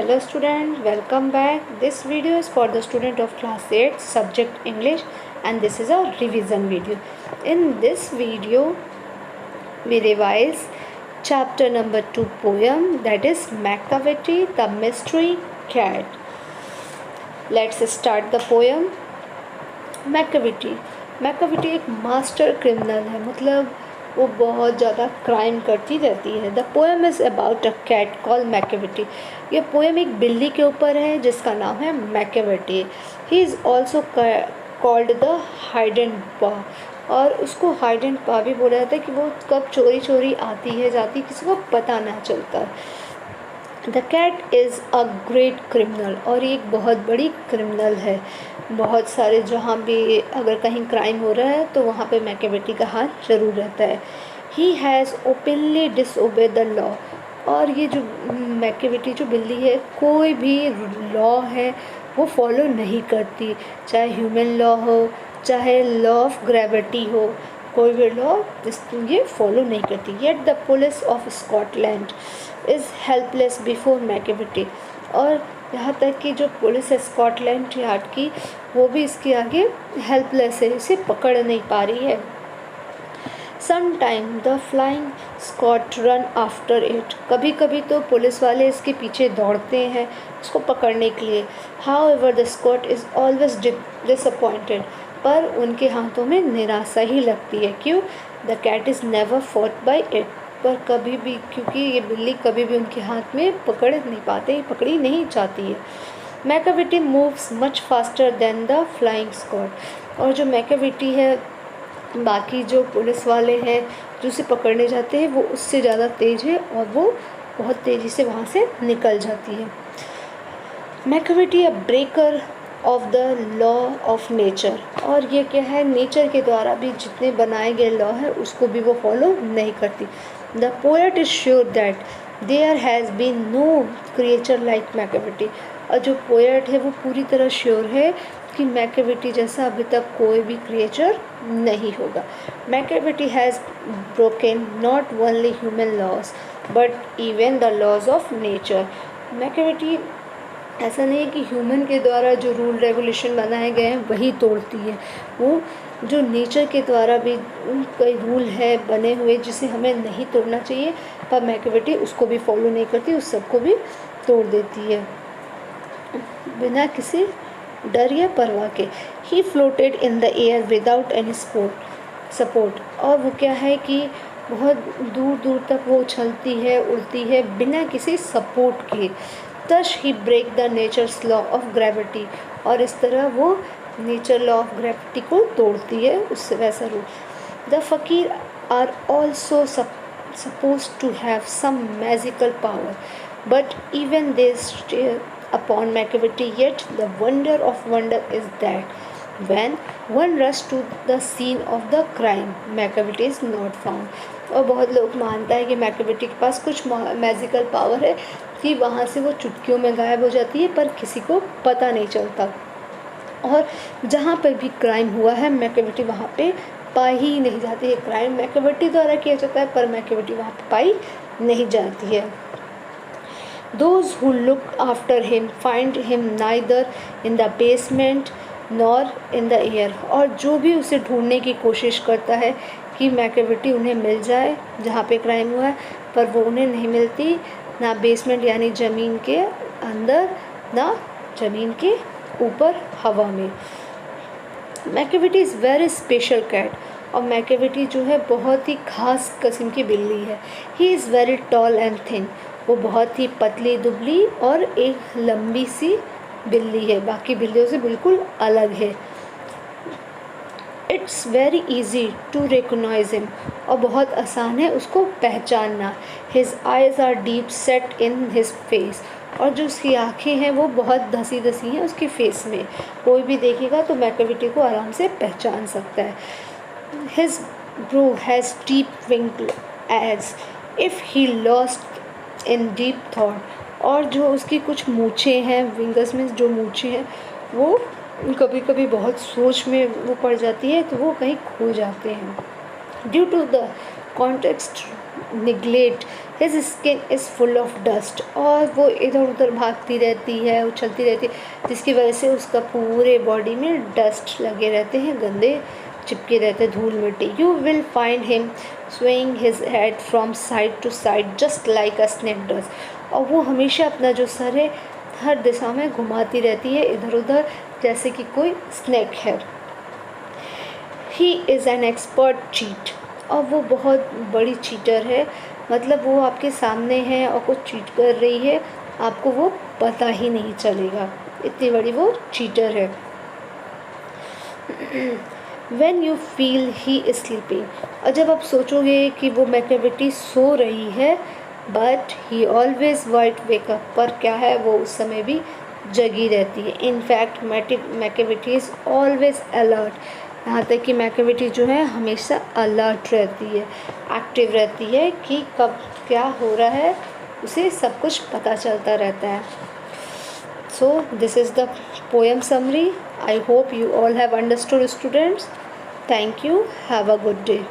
Hello student, welcome back. This video is for the student of class 8 subject English and this is a revision video. In this video we revise chapter number 2 poem, that is Macavity the Mystery Cat. Let's start the poem. Macavity एक master criminal है, मतलब वो बहुत ज़्यादा crime करती रहती है. The poem is about a cat call Macavity. ये पोएम एक बिल्ली के ऊपर है जिसका नाम है Macavity. He is also called the hidden paw, और उसको हाइडन पा भी बोला जाता है कि वो कब चोरी चोरी आती है जाती, किसी को पता ना चलता. The cat is a great criminal, और ये एक बहुत बड़ी क्रिमिनल है. बहुत सारे जहाँ भी अगर कहीं क्राइम हो रहा है तो वहाँ पे मैकाविटी का हाथ जरूर रहता है. He has openly disobey the law, और ये जो मैकाविटी जो बिल्ली है कोई भी लॉ है वो फॉलो नहीं करती, चाहे ह्यूमन लॉ हो चाहे लॉ ऑफ ग्रेविटी हो, कोई भी लॉ ये फॉलो नहीं करती. Yet the police of Scotland is helpless before Macavity, और यहाँ तक कि जो पुलिस है स्कॉटलैंड यार्ड की वो भी इसके आगे हेल्पलेस है, इसे पकड़ नहीं पा रही है. Some time the flying squad run after it, कभी कभी तो पुलिस वाले इसके पीछे दौड़ते हैं इसको पकड़ने के लिए. However the squad is always disappointed, पर उनके हाथों में निराशा ही लगती है. क्यों? The cat is never caught by it, पर कभी भी, क्योंकि ये बिल्ली कभी भी उनके हाथ में पकड़ नहीं पाते, पकड़ी नहीं जाती है. Macavity moves much faster than the flying squad, और जो मैकाविटी है बाकी जो पुलिस वाले हैं जो उसे पकड़ने जाते हैं वो उससे ज़्यादा तेज़ है और वो बहुत तेज़ी से वहाँ से निकल जाती है. Macavity a breaker of the law of nature, और ये क्या है, नेचर के द्वारा भी जितने बनाए गए लॉ है उसको भी वो फॉलो नहीं करती. The poet is sure that there has been no creature like Macavity, और जो पोएट है वो पूरी तरह श्योर है कि मैकाविटी जैसा अभी तक कोई भी क्रिएचर नहीं होगा. Macavity has broken not only human laws but even the laws of nature. Macavity ऐसा नहीं है कि ह्यूमन के द्वारा जो रूल रेगुलेशन बनाए गए हैं वही तोड़ती है, वो जो नेचर के द्वारा भी कई रूल है बने हुए जिसे हमें नहीं तोड़ना चाहिए, पर मैकाविटी उसको भी फॉलो नहीं करती, उस सबको भी तोड़ देती है बिना किसी डर या परवाह के. He floated in the air without any support, और वो क्या है कि बहुत दूर दूर तक वो उछलती है, उड़ती है बिना किसी सपोर्ट के. तश he break the nature's law of gravity, और इस तरह वो नेचर लॉ ऑफ ग्रेविटी को तोड़ती है, उससे वैसा rule. The fakir are also suppose to have some magical power, but even they stare upon Macavity, yet the wonder of wonder is that when one rush to the scene of the crime, Macavity is not found. और बहुत लोग मानता है कि Macavity के पास कुछ magical power है कि वहाँ से वो चुटकियों में गायब हो जाती है, पर किसी को पता नहीं चलता, और जहाँ पर भी क्राइम हुआ है मैकाविटी वहाँ पे पाई ही नहीं जाती है. क्राइम मैकाविटी द्वारा किया जाता है पर मैकाविटी वहाँ पे पाई नहीं जाती है. Those who look after him find him neither in the basement nor in the air, और जो भी उसे ढूंढने की कोशिश करता है कि मैकाविटी उन्हें मिल जाए जहाँ पे क्राइम हुआ है, पर वो उन्हें नहीं मिलती, ना बेसमेंट यानी ज़मीन के अंदर ना ज़मीन के ऊपर हवा में. Macavity is very special cat, और मैकाविटी जो है बहुत ही खास किस्म की बिल्ली है. He is very tall and thin, वो बहुत ही पतली दुबली और एक लंबी सी बिल्ली है, बाकी बिल्लियों से बिल्कुल अलग है. It's very easy to recognise him, और बहुत आसान है उसको पहचानना. His eyes are deep set in his face, और जो उसकी आँखें हैं वो बहुत धसी धसी हैं उसके फेस में, कोई भी देखेगा तो मैकाविटी को आराम से पहचान सकता है. His brow has deep wing as if he lost in deep thought, और जो उसकी कुछ मूछें हैं, विंगर्स में जो मूछें हैं वो कभी कभी बहुत सोच में वो पड़ जाती है तो वो कहीं खो जाते हैं. Due to the context neglect his skin is full of dust, और वो इधर उधर भागती रहती है, उछलती रहती है, जिसकी वजह से उसका पूरे बॉडी में डस्ट लगे रहते हैं, गंदे चिपके रहते हैं, धूल मिट्टी। You will find him swaying his head from side to side just like a snake does, और वो हमेशा अपना जो सर है हर दिशा में घुमाती रहती है इधर उधर, जैसे कि कोई स्नेक है। He is an expert cheat, और वो बहुत बड़ी चीटर है, मतलब वो आपके सामने है और कुछ चीट कर रही है, आपको वो पता ही नहीं चलेगा, इतनी बड़ी वो चीटर है। When you feel he is sleeping, और जब आप सोचोगे कि वो मैकेविटी सो रही है, but he always white wake up, पर क्या है वो उस समय भी जगी रहती है। In fact Macavity is always alert, यहाँ तक कि मैकेविटी जो है हमेशा अलर्ट रहती है, एक्टिव रहती है कि कब क्या हो रहा है उसे सब कुछ पता चलता रहता है। So this is the poem summary. I hope you all have understood, students. Thank you. Have a good day.